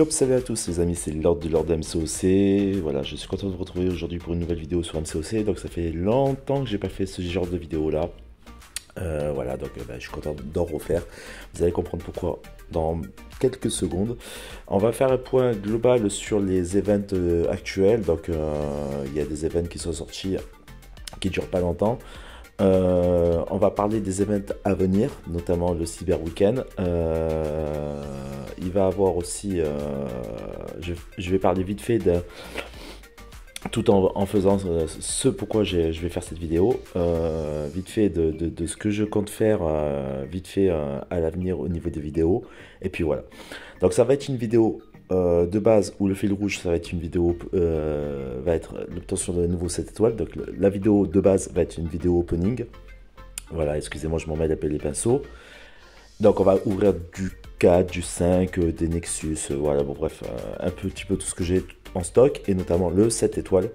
Yop, salut à tous les amis, c'est Lord de Lord MCOC. Voilà, je suis content de vous retrouver aujourd'hui pour une nouvelle vidéo sur MCOC. Donc ça fait longtemps que j'ai pas fait ce genre de vidéo là. Voilà, donc je suis content d'en refaire. Vous allez comprendre pourquoi dans quelques secondes. On va faire un point global sur les events actuels. Donc il y a des events qui sont sortis qui durent pas longtemps. On va parler des events à venir, notamment le Cyber Weekend. Il va avoir aussi, je vais parler vite fait de, tout en faisant ce pourquoi je vais faire cette vidéo, vite fait de ce que je compte faire, vite fait à l'avenir au niveau des vidéos. Et puis voilà. Donc ça va être une vidéo de base où le fil rouge, ça va être une vidéo, va être l'obtention de nouveau 7 étoiles. Donc la vidéo de base va être une vidéo opening. Voilà, excusez-moi, je m'en mêle un peu les pinceaux. Donc on va ouvrir du 4, du 5, des Nexus, voilà, bon bref, un petit peu tout ce que j'ai en stock, et notamment le 7 étoiles.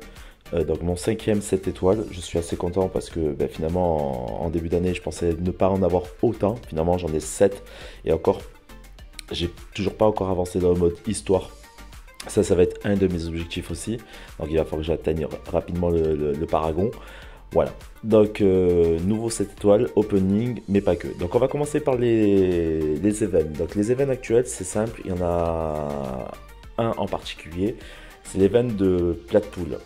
Donc mon cinquième 7 étoiles, je suis assez content parce que finalement en début d'année je pensais ne pas en avoir autant, finalement j'en ai 7, et encore, j'ai toujours pas encore avancé dans le mode histoire. Ça va être un de mes objectifs aussi, donc il va falloir que j'atteigne rapidement le Paragon. Voilà, donc nouveau 7 étoiles, opening, mais pas que. Donc on va commencer par les events. Donc les events actuels, c'est simple, il y en a un en particulier, c'est l'event de Platpool.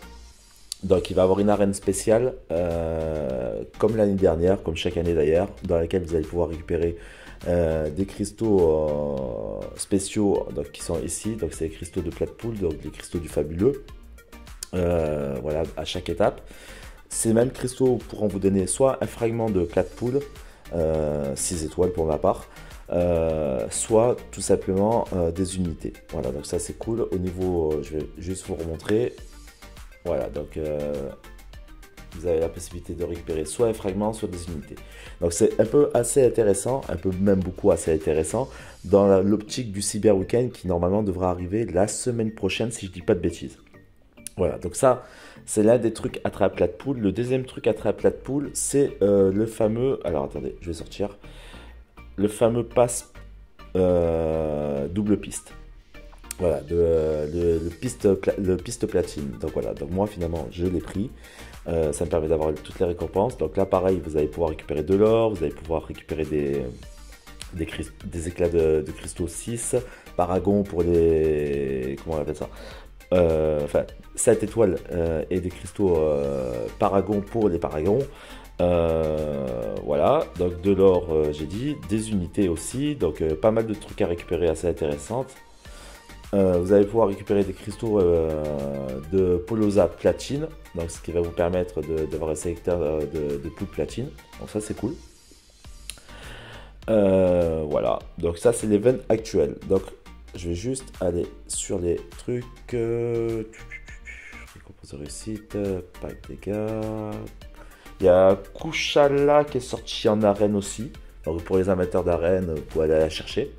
Donc il va avoir une arène spéciale, comme l'année dernière, comme chaque année d'ailleurs, dans laquelle vous allez pouvoir récupérer des cristaux spéciaux donc, qui sont ici. Donc c'est les cristaux de Platpool, donc les cristaux du fabuleux, voilà, à chaque étape. Ces mêmes cristaux pourront vous donner soit un fragment de Platpool, 6 étoiles pour ma part, soit tout simplement des unités. Voilà, donc ça c'est cool. Au niveau, je vais juste vous remontrer. Voilà, donc vous avez la possibilité de récupérer soit un fragment, soit des unités. Donc c'est un peu assez intéressant, un peu même beaucoup assez intéressant, dans l'optique du Cyber Weekend qui normalement devra arriver la semaine prochaine si je dis pas de bêtises. Voilà, donc ça, c'est l'un des trucs à travers Platpool. Le deuxième truc à travers Platpool, c'est le fameux... Alors, attendez, je vais sortir. Le fameux pass double piste. Voilà, le piste platine. Donc voilà, donc moi, finalement, je l'ai pris. Ça me permet d'avoir toutes les récompenses. Donc là, pareil, vous allez pouvoir récupérer de l'or. Vous allez pouvoir récupérer des éclats de cristaux 6. Paragon pour les... Comment on appelle ça? Enfin 7 étoiles et des cristaux Paragon pour les Paragons. Voilà, donc de l'or, j'ai dit, des unités aussi, donc pas mal de trucs à récupérer assez intéressantes. Vous allez pouvoir récupérer des cristaux de Polosa platine, donc ce qui va vous permettre d'avoir un sélecteur de poudre platine, donc ça c'est cool. Voilà, donc ça c'est l'event actuel. Donc je vais juste aller sur les trucs. Récompense de réussite, pas de dégâts. Il y a Kushala qui est sorti en arène aussi. Donc pour les amateurs d'arène, vous pouvez aller la chercher.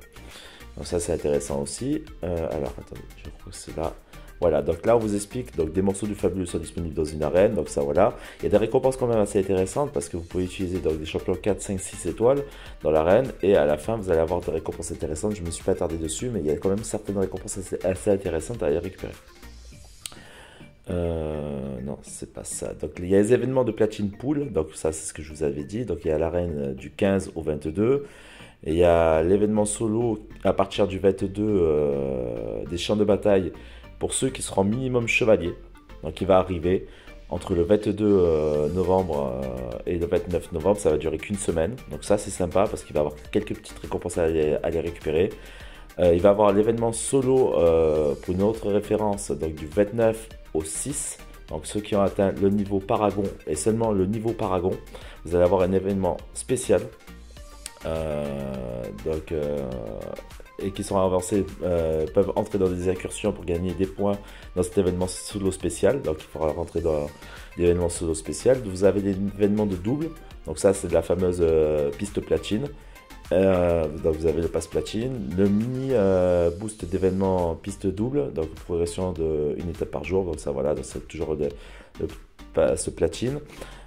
Donc ça c'est intéressant aussi. Alors attendez, je crois que c'est là. Voilà, donc là on vous explique, donc des morceaux du fabuleux sont disponibles dans une arène, donc ça voilà. Il y a des récompenses quand même assez intéressantes parce que vous pouvez utiliser donc, des champions 4, 5, 6 étoiles dans l'arène et à la fin vous allez avoir des récompenses intéressantes. Je ne me suis pas attardé dessus, mais il y a quand même certaines récompenses assez intéressantes à aller récupérer. Non, c'est pas ça. Donc il y a les événements de Platine Pool, donc ça c'est ce que je vous avais dit. Donc il y a l'arène du 15 au 22. Et il y a l'événement solo à partir du 22 des champs de bataille pour ceux qui seront minimum chevaliers. Donc il va arriver entre le 22 novembre et le 29 novembre, ça va durer qu'une semaine. Donc ça c'est sympa parce qu'il va y avoir quelques petites récompenses à aller récupérer. Il va y avoir l'événement solo pour une autre référence, donc du 29 au 6. Donc ceux qui ont atteint le niveau Paragon et seulement le niveau Paragon, vous allez avoir un événement spécial. Et qui sont avancés peuvent entrer dans des incursions pour gagner des points dans cet événement solo spécial. Donc il faudra rentrer dans l'événement solo spécial. Vous avez l'événement de double, donc ça c'est de la fameuse piste platine. Donc vous avez le pass platine, le mini boost d'événement piste double, donc progression de une étape par jour, donc ça voilà, c'est toujours le pass platine.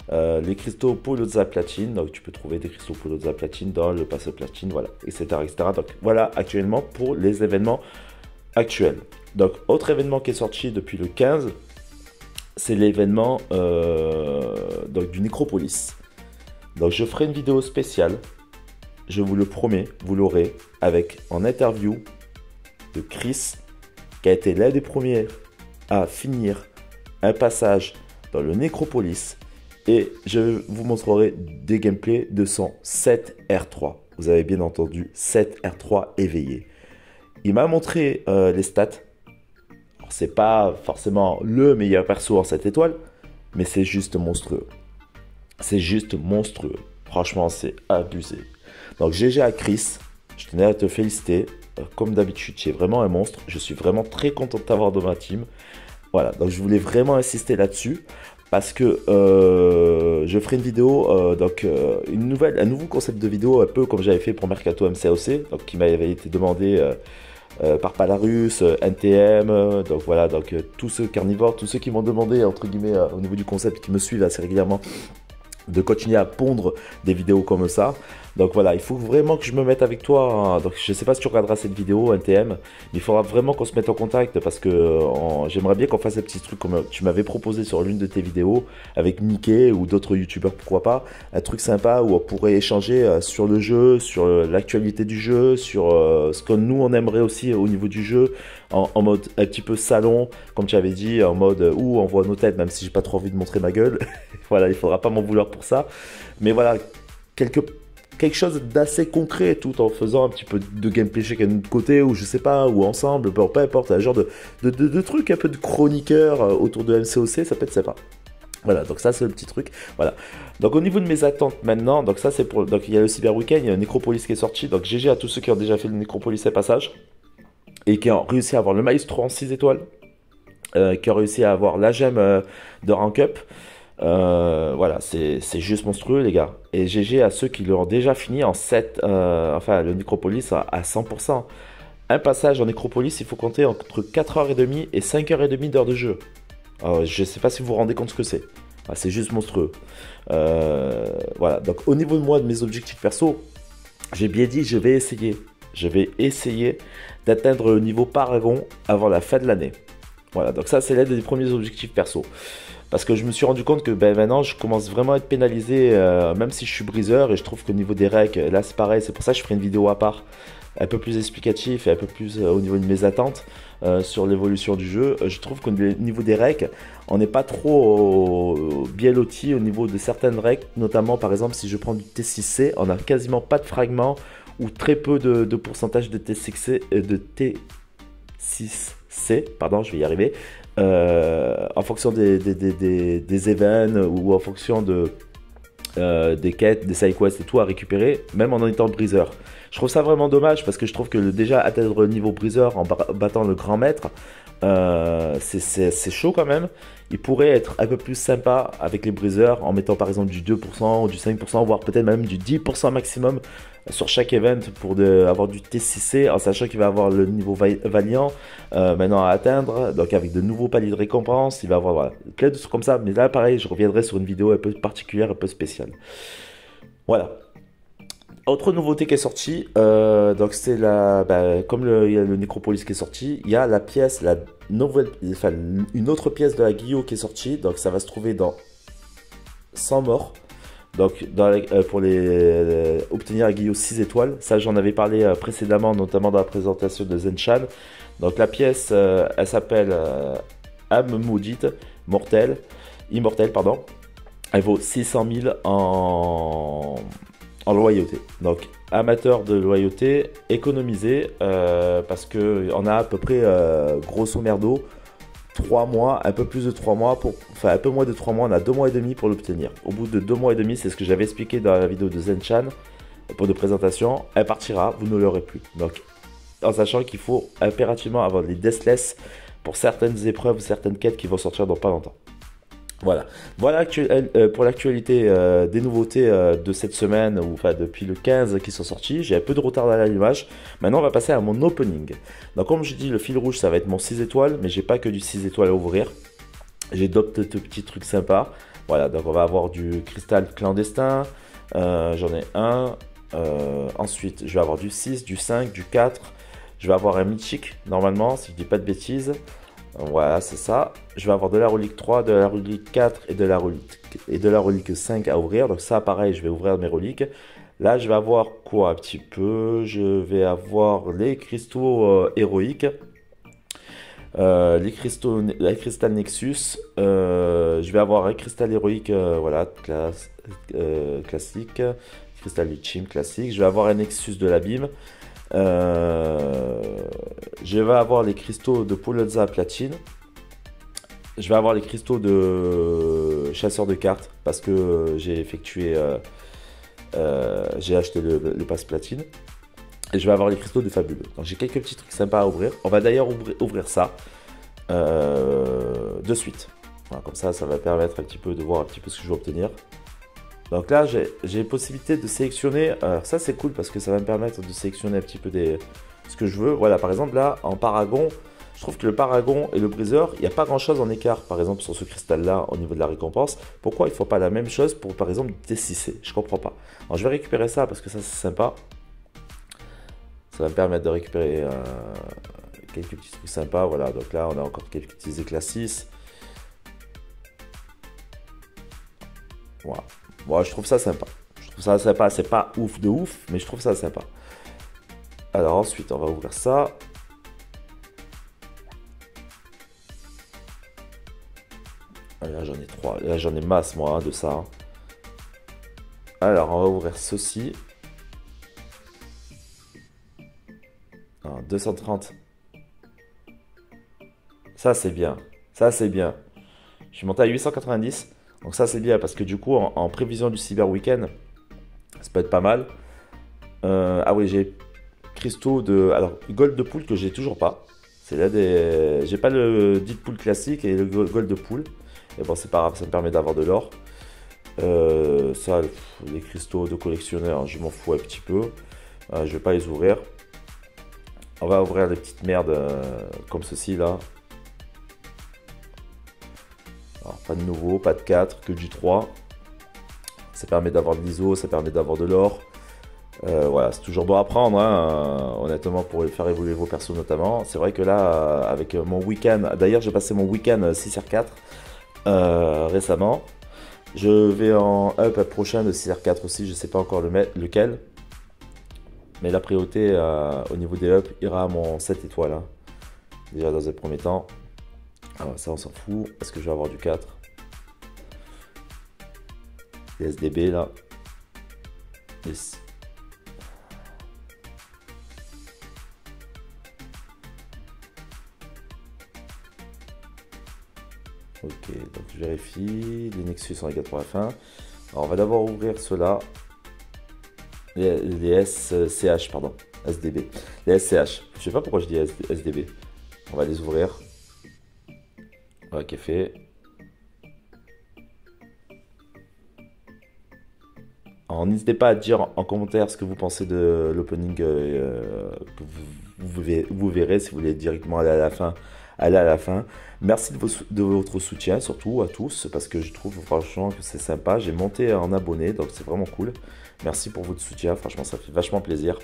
Les cristaux Polosa platine, donc tu peux trouver des cristaux Polosa platine dans le pass platine, voilà, etc., etc. Donc voilà actuellement pour les événements actuel. Donc, autre événement qui est sorti depuis le 15, c'est l'événement du Necropolis. Donc, je ferai une vidéo spéciale, je vous le promets, vous l'aurez, avec en interview de Chris, qui a été l'un des premiers à finir un passage dans le Necropolis. Et je vous montrerai des gameplays de son 7R3. Vous avez bien entendu, 7R3 éveillé. Il m'a montré les stats. C'est pas forcément le meilleur perso en 7 étoiles, mais c'est juste monstrueux. C'est juste monstrueux. Franchement, c'est abusé. Donc GG à Chris, je tenais à te féliciter. Comme d'habitude, tu es vraiment un monstre. Je suis vraiment très content de t'avoir dans ma team. Voilà, donc je voulais vraiment insister là-dessus. Parce que je ferai une vidéo, un nouveau concept de vidéo, un peu comme j'avais fait pour Mercato MCOC, donc qui m'avait été demandé par Palarus, NTM, donc voilà, donc tous ceux carnivores, tous ceux qui m'ont demandé, entre guillemets, au niveau du concept, qui me suivent assez régulièrement, de continuer à pondre des vidéos comme ça. Donc voilà, il faut vraiment que je me mette avec toi, hein. Donc je sais pas si tu regarderas cette vidéo NTM, mais il faudra vraiment qu'on se mette en contact parce que j'aimerais bien qu'on fasse des petits trucs comme tu m'avais proposé sur l'une de tes vidéos avec Mickey ou d'autres youtubeurs, pourquoi pas, un truc sympa où on pourrait échanger sur le jeu, sur l'actualité du jeu, sur ce que nous on aimerait aussi au niveau du jeu, en mode un petit peu salon, comme tu avais dit, en mode où on voit nos têtes, même si j'ai pas trop envie de montrer ma gueule. Voilà, il faudra pas m'en vouloir pour ça, mais voilà, quelque chose d'assez concret, tout en faisant un petit peu de gameplay chacun de notre côté, ou je sais pas, ou ensemble, peu importe, un genre de truc, un peu de chroniqueur autour de MCOC, ça peut être sympa. Voilà, donc ça c'est le petit truc. Voilà. Donc au niveau de mes attentes maintenant, donc ça c'est pour. Donc il y a le Cyber Weekend, il y a le Necropolis qui est sorti. Donc GG à tous ceux qui ont déjà fait le Necropolis et passage. Et qui ont réussi à avoir le Maestro en 6 étoiles. Qui ont réussi à avoir la gemme de Rank Up. Voilà, c'est juste monstrueux les gars. Et GG à ceux qui l'ont déjà fini en 7, enfin le Necropolis à 100%. Un passage en Necropolis, il faut compter entre 4h30 et 5h30 d'heure de jeu. Je sais pas si vous vous rendez compte ce que c'est. C'est juste monstrueux. Voilà, donc au niveau de moi, de mes objectifs perso, j'ai bien dit, je vais essayer d'atteindre le niveau Paragon avant la fin de l'année. Voilà, donc ça c'est l'un des premiers objectifs perso. Parce que je me suis rendu compte que maintenant je commence vraiment à être pénalisé, même si je suis briseur, et je trouve qu'au niveau des règles, là c'est pareil, c'est pour ça que je ferai une vidéo à part, un peu plus explicatif et un peu plus au niveau de mes attentes sur l'évolution du jeu. Je trouve qu'au niveau des règles, on n'est pas trop bien loti au niveau de certaines règles, notamment par exemple si je prends du T6C, on n'a quasiment pas de fragments ou très peu de pourcentage de T6C, pardon, je vais y arriver. En fonction des events ou en fonction des quêtes, des side quests et tout à récupérer, même en étant briseur. Je trouve ça vraiment dommage parce que je trouve que déjà atteindre le niveau briseur en battant le grand maître, c'est chaud quand même. Il pourrait être un peu plus sympa avec les briseurs en mettant par exemple du 2% ou du 5%, voire peut-être même du 10% maximum sur chaque event pour avoir du T6C, en sachant qu'il va avoir le niveau Valiant maintenant à atteindre, donc avec de nouveaux paliers de récompense, il va avoir voilà, plein de trucs comme ça. Mais là pareil, je reviendrai sur une vidéo un peu particulière, un peu spéciale. Voilà. Autre nouveauté qui est sortie, donc c'est il y a le Necropolis qui est sorti, il y a la pièce, une autre pièce de la Guillot qui est sortie, donc ça va se trouver dans 100 morts, donc pour obtenir la Guillot 6 étoiles, ça j'en avais parlé précédemment, notamment dans la présentation de Zenchan. Donc la pièce, elle s'appelle Âme Maudite, Immortelle, pardon, elle vaut 600 000 en loyauté. Donc amateur de loyauté, économisé parce que on a à peu près grosso merdo 3 mois, un peu plus de 3 mois enfin un peu moins de 3 mois, on a 2 mois et demi pour l'obtenir. Au bout de 2 mois et demi, c'est ce que j'avais expliqué dans la vidéo de Zenchan pour de présentation, elle partira, vous ne l'aurez plus. Donc en sachant qu'il faut impérativement avoir des deathless pour certaines épreuves, certaines quêtes qui vont sortir dans pas longtemps. Voilà pour l'actualité des nouveautés de cette semaine, ou enfin depuis le 15 qui sont sortis. J'ai un peu de retard dans l'allumage. Maintenant on va passer à mon opening. Donc comme je dis, le fil rouge ça va être mon 6 étoiles, mais j'ai pas que du 6 étoiles à ouvrir. J'ai d'autres petits trucs sympas. Voilà, donc on va avoir du cristal clandestin, j'en ai un. Ensuite je vais avoir du 6, du 5, du 4, Je vais avoir un mythique, normalement, si je dis pas de bêtises. Voilà, c'est ça. Je vais avoir de la relique 3, de la relique 4 et de la relique 5 à ouvrir. Donc ça, pareil, je vais ouvrir mes reliques. Là, je vais avoir quoi un petit peu? Je vais avoir les cristaux héroïques. Les cristal Nexus. Je vais avoir un cristal héroïque, voilà, classique. Cristal Lichim classique. Je vais avoir un Nexus de l'abîme. Je vais avoir les cristaux de Polozza platine. Je vais avoir les cristaux de chasseur de cartes parce que j'ai effectué, j'ai acheté le pass platine. Et je vais avoir les cristaux de fabuleux. Donc j'ai quelques petits trucs sympas à ouvrir. On va d'ailleurs ouvrir ça de suite. Voilà, comme ça va permettre un petit peu de voir un petit peu ce que je vais obtenir. Donc là, j'ai possibilité de sélectionner. Alors ça, c'est cool parce que ça va me permettre de sélectionner un petit peu ce que je veux. Voilà, par exemple, là, en paragon, je trouve que le paragon et le briseur, il n'y a pas grand-chose en écart, par exemple, sur ce cristal-là, au niveau de la récompense. Pourquoi il ne faut pas la même chose pour, par exemple, D6C? Je comprends pas. Alors, je vais récupérer ça parce que ça, c'est sympa. Ça va me permettre de récupérer quelques petits trucs sympas. Voilà, donc là, on a encore quelques petits éclats 6. Voilà. Bon, je trouve ça sympa. Je trouve ça sympa. C'est pas ouf de ouf, mais je trouve ça sympa. Alors ensuite, on va ouvrir ça. Là, j'en ai 3. Là, j'en ai masse, moi, hein, de ça. Hein. Alors, on va ouvrir ceci. Alors, 230. Ça, c'est bien. Ça, c'est bien. Je suis monté à 890. Donc ça, c'est bien parce que du coup, en prévision du Cyber Weekend, ça peut être pas mal. Ah oui, j'ai cristaux de... Alors, gold de pool que j'ai toujours pas. C'est là des... J'ai pas le dit pool classique et le gold de pool. Et bon, c'est pas grave, ça me permet d'avoir de l'or. Ça, les cristaux de collectionneur, je m'en fous un petit peu. Je vais pas les ouvrir. On va ouvrir des petites merdes comme ceci là. Alors, pas de nouveau, pas de 4, que du 3. Ça permet d'avoir de l'ISO, ça permet d'avoir de l'or. Voilà, c'est toujours bon à prendre, hein, honnêtement, pour faire évoluer vos persos notamment. C'est vrai que là, avec mon week-end, d'ailleurs j'ai passé mon week-end 6R4 récemment. Je vais en up prochain de 6R4 aussi, je ne sais pas encore lequel. Mais la priorité au niveau des up ira à mon 7 étoiles. Hein. Déjà dans un premier temps. Alors ça on s'en fout. Est-ce que je vais avoir du 4? Les SDB là. Yes. Ok, donc je vérifie. Les Nexus sont égales pour la fin. Alors on va d'abord ouvrir ceux-là. Les SCH, pardon. SDB. Les SCH. Je sais pas pourquoi je dis SDB. On va les ouvrir. Ok, fait. Alors n'hésitez pas à dire en commentaire ce que vous pensez de l'opening que vous verrez si vous voulez directement aller à la fin. Allez à la fin. Merci de votre soutien, surtout à tous, parce que je trouve franchement que c'est sympa. J'ai monté en abonnés, donc c'est vraiment cool. Merci pour votre soutien, franchement ça fait vachement plaisir.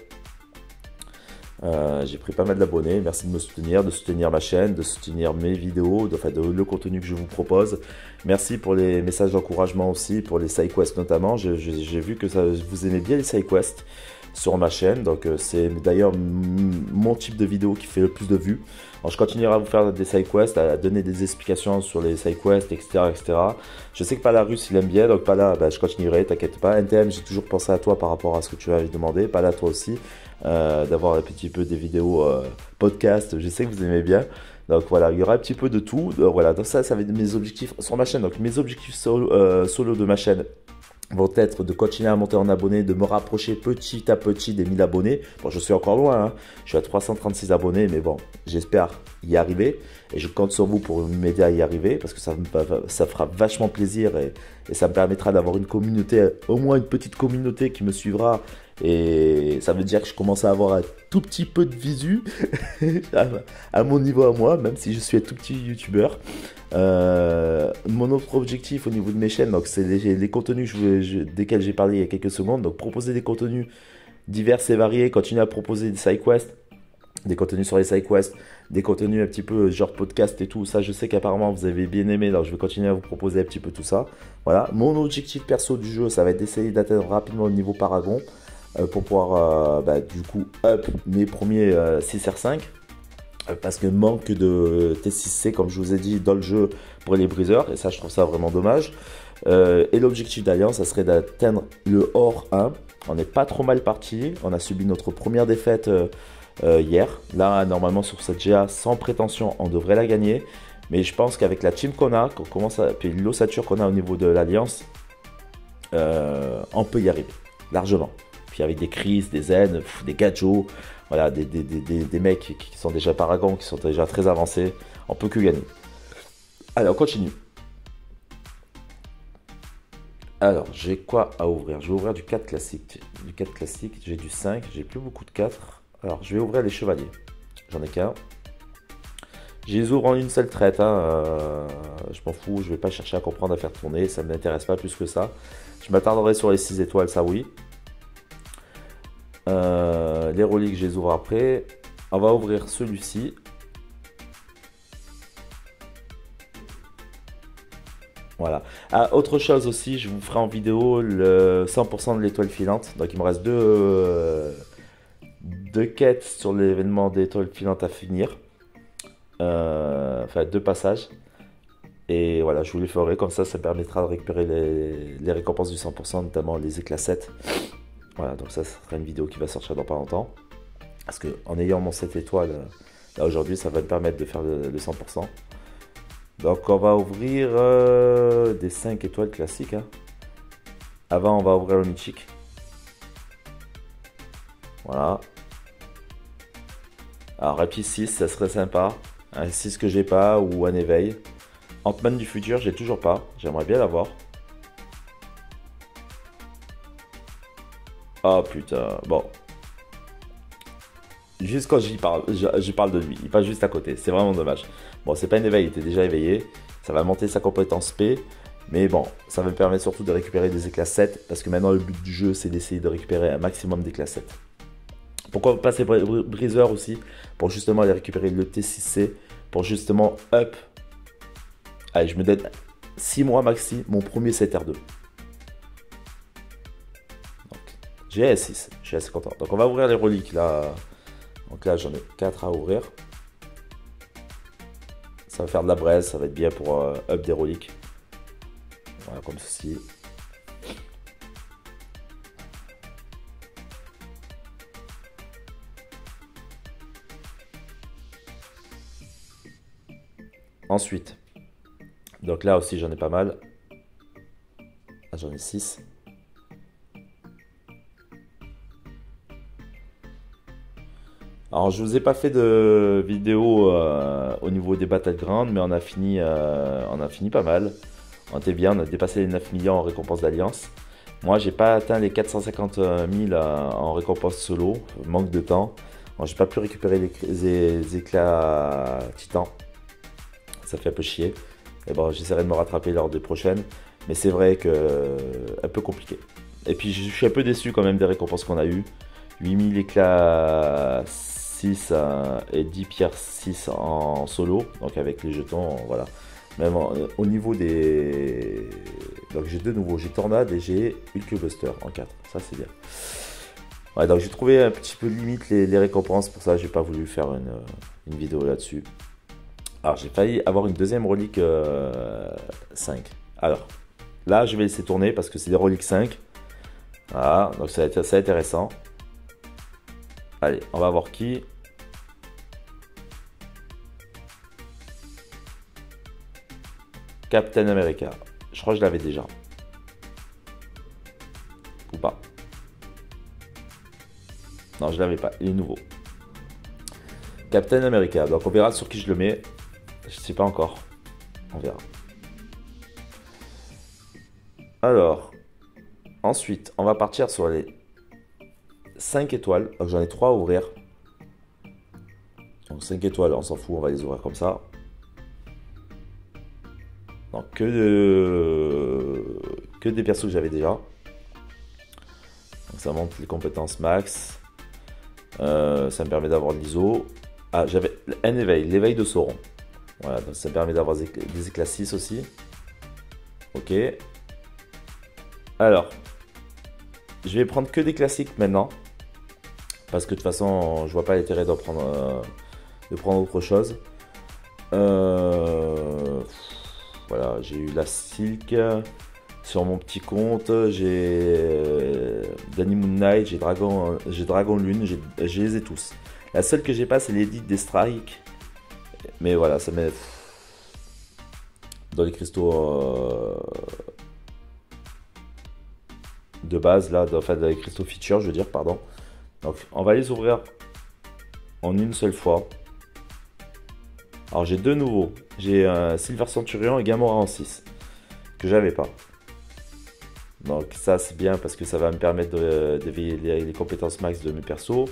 J'ai pris pas mal d'abonnés, merci de me soutenir, de soutenir ma chaîne, de soutenir mes vidéos, le contenu que je vous propose. Merci pour les messages d'encouragement aussi, pour les side quests notamment. J'ai vu que vous aimez bien les side quests sur ma chaîne, donc c'est d'ailleurs mon type de vidéo qui fait le plus de vues. Alors, je continuerai à vous faire des side quests, à donner des explications sur les side quests, etc., etc. Je sais que Palarus il aime bien, donc Pala, je continuerai, t'inquiète pas. NTM, j'ai toujours pensé à toi par rapport à ce que tu avais demandé, Pala toi aussi, d'avoir un petit peu des vidéos podcast, je sais que vous aimez bien. Donc voilà, il y aura un petit peu de tout. Voilà, donc ça va être mes objectifs sur ma chaîne. Donc mes objectifs solo de ma chaîne vont être de continuer à monter en abonnés, de me rapprocher petit à petit des 1000 abonnés. Bon, je suis encore loin, hein. Je suis à 336 abonnés, mais bon, j'espère y arriver. Et je compte sur vous pour m'aider à y arriver, parce que ça fera vachement plaisir et ça me permettra d'avoir une communauté, au moins une petite communauté qui me suivra. Et ça veut dire que je commence à avoir un tout petit peu de visu à mon niveau à moi, même si je suis un tout petit youtubeur. Mon autre objectif au niveau de mes chaînes, donc c'est les contenus desquels j'ai parlé il y a quelques secondes. Donc proposer des contenus divers et variés, continuer à proposer des side quests, des contenus sur les side quests, des contenus un petit peu genre podcast et tout. Ça, je sais qu'apparemment vous avez bien aimé, donc je vais continuer à vous proposer un petit peu tout ça. Voilà, mon objectif perso du jeu, ça va être d'essayer d'atteindre rapidement le niveau Paragon pour pouvoir du coup up mes premiers 6R5. Parce que manque de T6C, comme je vous ai dit, dans le jeu pour les briseurs, et ça je trouve ça vraiment dommage. Et l'objectif d'Alliance, ça serait d'atteindre le Or 1. On n'est pas trop mal parti, on a subi notre première défaite hier. Là, normalement sur cette GA, sans prétention, on devrait la gagner. Mais je pense qu'avec la team qu'on a, puis l'ossature qu'on a au niveau de l'Alliance, on peut y arriver, largement. Puis avec des crises, des zen, des gadgets, voilà, des mecs qui sont déjà paragons, qui sont déjà très avancés, on peut que gagner. Allez, on continue. Alors, j'ai quoi à ouvrir? Je vais ouvrir du 4 classique. Du 4 classique, j'ai du 5, j'ai plus beaucoup de 4. Alors, je vais ouvrir les chevaliers. J'en ai qu'un. Je les ouvre en une seule traite. Je m'en fous, je vais pas chercher à comprendre, à faire tourner. Ça ne m'intéresse pas plus que ça. Je m'attarderai sur les 6 étoiles, ça oui. Les reliques, je les ouvre après. On va ouvrir celui-ci. Voilà. Ah, autre chose aussi, je vous ferai en vidéo le 100% de l'étoile filante. Donc il me reste deux quêtes sur l'événement d'étoile filante à finir. Enfin, 2 passages. Et voilà, je vous les ferai comme ça permettra de récupérer les récompenses du 100%, notamment les éclats 7. Voilà, donc ça sera une vidéo qui va sortir dans pas longtemps. Parce que en ayant mon 7 étoiles, là aujourd'hui, ça va me permettre de faire le 100%. Donc on va ouvrir des 5 étoiles classiques. Avant, on va ouvrir le mythique. Voilà. Alors, Rapide 6, ça serait sympa. Un 6 que j'ai pas, ou un éveil. Ant-Man du futur, j'ai toujours pas. J'aimerais bien l'avoir. Oh putain, bon. Juste quand j'y parle, je parle de lui. Il passe juste à côté. C'est vraiment dommage. Bon, c'est pas un éveil, il était déjà éveillé. Ça va monter sa compétence P. Mais bon, ça va me permettre surtout de récupérer des éclats 7. Parce que maintenant, le but du jeu, c'est d'essayer de récupérer un maximum d'éclats 7. Pourquoi pas ces briseurs aussi? Pour justement aller récupérer le T6C. Pour justement up. Allez, je me donne 6 mois maxi, mon premier 7R2. J'ai S6, je suis assez content. Donc on va ouvrir les reliques là. Donc là j'en ai 4 à ouvrir. Ça va faire de la braise, ça va être bien pour up des reliques. Voilà, comme ceci. Ensuite, donc là aussi j'en ai pas mal. Là j'en ai 6. Alors je vous ai pas fait de vidéo au niveau des battlegrounds, mais on a fini pas mal. On était bien, on a dépassé les 9 millions en récompense d'alliance. Moi j'ai pas atteint les 450 000 en récompense solo, manque de temps. J'ai pas pu récupérer les éclats titans. Ça fait un peu chier. Et bon, j'essaierai de me rattraper lors des prochaines. Mais c'est vrai que un peu compliqué. Et puis je suis un peu déçu quand même des récompenses qu'on a eues. 8000 éclats 6 et 10 pierres 6 en solo. Donc avec les jetons, voilà. Même au niveau des... Donc j'ai deux nouveaux. J'ai Tornade et j'ai Hulk Buster en 4. Ça c'est bien. Ouais, donc j'ai trouvé un petit peu limite les récompenses. Pour ça j'ai pas voulu faire une vidéo là-dessus. Alors j'ai failli avoir une deuxième relique 5. Alors là je vais laisser tourner parce que c'est des reliques 5. Voilà, donc ça va être assez intéressant. Allez, on va voir qui. Captain America. Je crois que je l'avais déjà. Ou pas. Non, je l'avais pas. Il est nouveau. Captain America. Donc on verra sur qui je le mets. Je sais pas encore. On verra. Alors. Ensuite, on va partir sur les 5 étoiles. Donc j'en ai 3 à ouvrir. Donc 5 étoiles, on s'en fout. On va les ouvrir comme ça. Donc que des persos que j'avais déjà. Donc ça monte les compétences max. Ça me permet d'avoir de l'ISO. Ah, j'avais un éveil, l'éveil de Sauron. Voilà, donc ça permet d'avoir des éclats 6 aussi. Ok. Alors, je vais prendre que des classiques maintenant. Parce que de toute façon, je vois pas l'intérêt de prendre autre chose. Voilà, j'ai eu la Silk sur mon petit compte. J'ai Danny Moon Knight, j'ai Dragon Lune, je les ai tous. La seule que j'ai pas, c'est l'Edit des Strikes. Mais voilà, ça met dans les cristaux de base, là, enfin dans les cristaux feature, je veux dire, pardon. Donc, on va les ouvrir en une seule fois. Alors, j'ai deux nouveaux. J'ai un Silver Centurion et Gamora en 6, que j'avais pas. Donc, ça, c'est bien parce que ça va me permettre d'éveiller les compétences max de mes persos.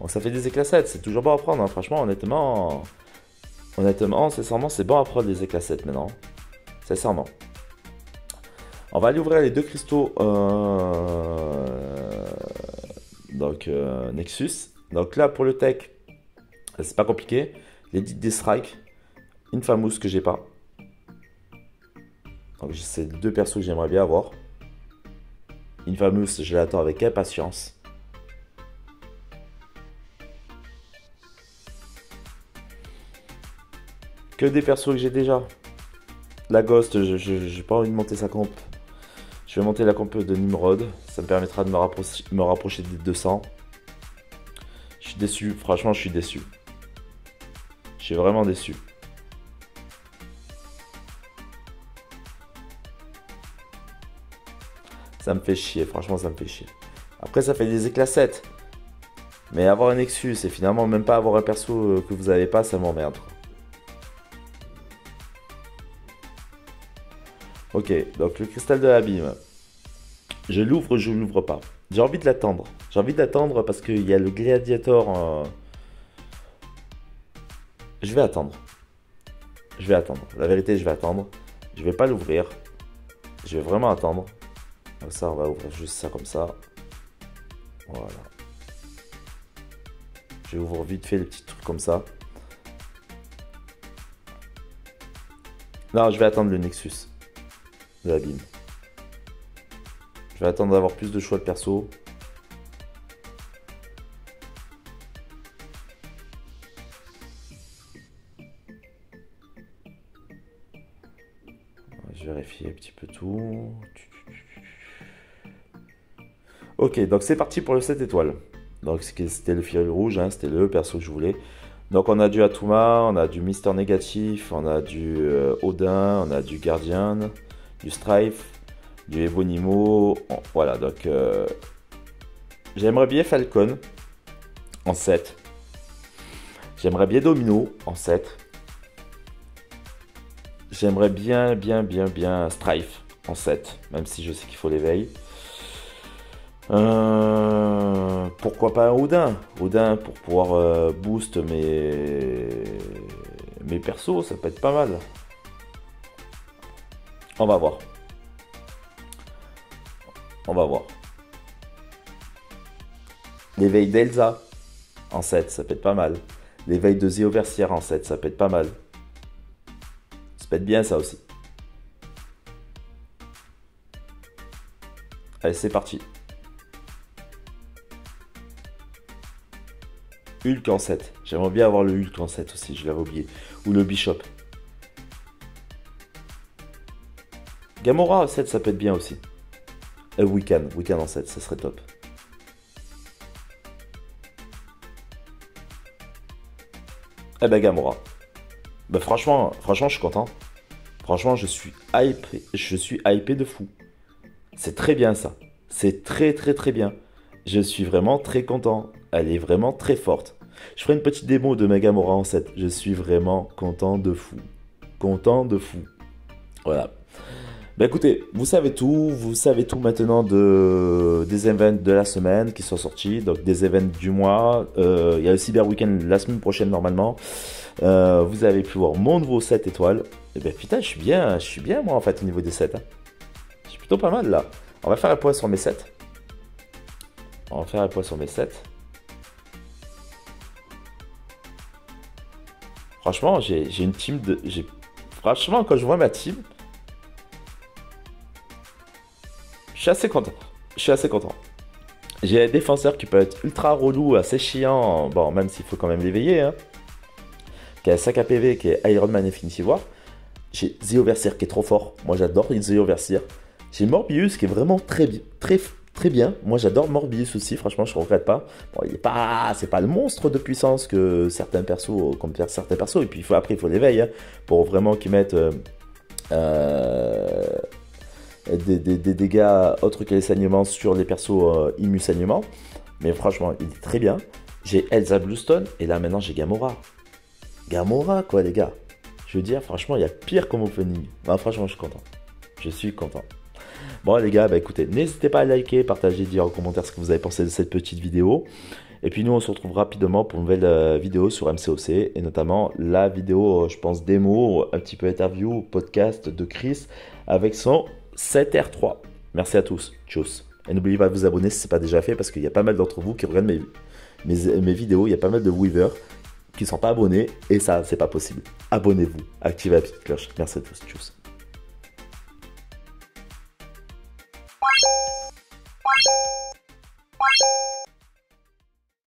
Donc, ça fait des éclats 7. C'est toujours bon à prendre, hein. Franchement, honnêtement, sincèrement, c'est bon à prendre les éclats 7 maintenant. Sincèrement. On va aller ouvrir les deux cristaux Nexus. Donc là, pour le tech, c'est pas compliqué. L'Edit des Strikes, Infamous que j'ai pas. Donc c'est deux persos que j'aimerais bien avoir. Infamous, je l'attends avec impatience. Que des persos que j'ai déjà. La Ghost, j'ai pas envie de monter sa comp. Je vais monter la comp de Nimrod. Ça me permettra de me rapprocher des 200. Je suis déçu. Franchement, je suis déçu. Je suis vraiment déçu. Ça me fait chier. Franchement, ça me fait chier. Après, ça fait des éclats 7. Mais avoir un Nexus et finalement même pas avoir un perso que vous avez pas, ça m'emmerde. Ok, donc le cristal de l'abîme. Je l'ouvre, je l'ouvre pas. J'ai envie de l'attendre. J'ai envie d'attendre parce qu'il y a le gladiator. Je vais attendre. Je vais attendre. La vérité, je vais attendre. Je vais pas l'ouvrir. Je vais vraiment attendre. Donc ça, on va ouvrir juste ça comme ça. Voilà. Je vais ouvrir vite fait les petits trucs comme ça. Non, je vais attendre le Nexus de l'abîme. Je vais attendre d'avoir plus de choix de perso. Je vérifie un petit peu tout. Ok, donc c'est parti pour le 7 étoiles. Donc c'était le fil rouge, hein, c'était le perso que je voulais. Donc on a du Atuma, on a du Mister Négatif, on a du Odin, on a du Guardian, du Strife, du Ebonimo. Voilà, donc j'aimerais bien Falcon en 7. J'aimerais bien Domino en 7. J'aimerais bien Strife en 7, même si je sais qu'il faut l'éveil. Pourquoi pas un Odin? Odin pour pouvoir boost mes persos, ça peut être pas mal. On va voir. On va voir. L'éveil d'Elsa en 7, ça peut être pas mal. L'éveil de Zéoversière en 7, ça peut être pas mal. Ça peut être bien ça aussi. Allez, c'est parti. Hulk en 7. J'aimerais bien avoir le Hulk en 7 aussi, je l'avais oublié. Ou le Bishop. Gamora en 7, ça peut être bien aussi. Wiccan en 7, ça serait top. Eh ben Gamora. Ben franchement, je suis content. Franchement, je suis hypé de fou. C'est très bien ça. C'est très bien. Je suis vraiment très content. Elle est vraiment très forte. Je ferai une petite démo de ma Gamora en 7. Je suis vraiment content de fou. Content de fou. Voilà. Bah écoutez, vous savez tout maintenant des events de la semaine qui sont sortis, donc des events du mois. Il y a le Cyber Weekend la semaine prochaine normalement. Vous avez pu voir mon nouveau 7 étoiles. Et ben putain, je suis bien moi en fait au niveau des 7. Hein. Je suis plutôt pas mal là. On va faire un point sur mes 7. Franchement, j'ai une team de... Franchement, quand je vois ma team, je suis assez content. Je suis assez content. J'ai un défenseur qui peut être ultra relou, assez chiant, bon, même s'il faut quand même l'éveiller, hein, qui a 5 APV, qui est Iron Man Infinity War. J'ai Zéoversir qui est trop fort. Moi, j'adore Zéoversir. J'ai Morbius qui est vraiment très bien. Moi, j'adore Morbius aussi. Franchement, je ne regrette pas. Bon, c'est pas le monstre de puissance que certains persos, comme certains persos. Et puis, après, il faut l'éveil, hein, pour vraiment qu'ils mettent des dégâts autres que les saignements sur les persos immu saignement. Mais franchement, il est très bien. J'ai Elsa Bluestone et là maintenant j'ai Gamora. Gamora quoi les gars. Je veux dire, franchement, il y a pire comme opening. Bah, franchement, je suis content. Je suis content. Bon les gars, bah écoutez, n'hésitez pas à liker, partager, dire en commentaire ce que vous avez pensé de cette petite vidéo. Et puis nous, on se retrouve rapidement pour une nouvelle vidéo sur MCOC. Et notamment la vidéo, je pense, démo, un petit peu interview, podcast de Chris avec son 7R3. Merci à tous. Tchuss. Et n'oubliez pas de vous abonner si ce n'est pas déjà fait parce qu'il y a pas mal d'entre vous qui regardent mes vidéos. Il y a pas mal de weavers qui ne sont pas abonnés et ça, c'est pas possible. Abonnez-vous. Activez la petite cloche. Merci à tous. Tchuss.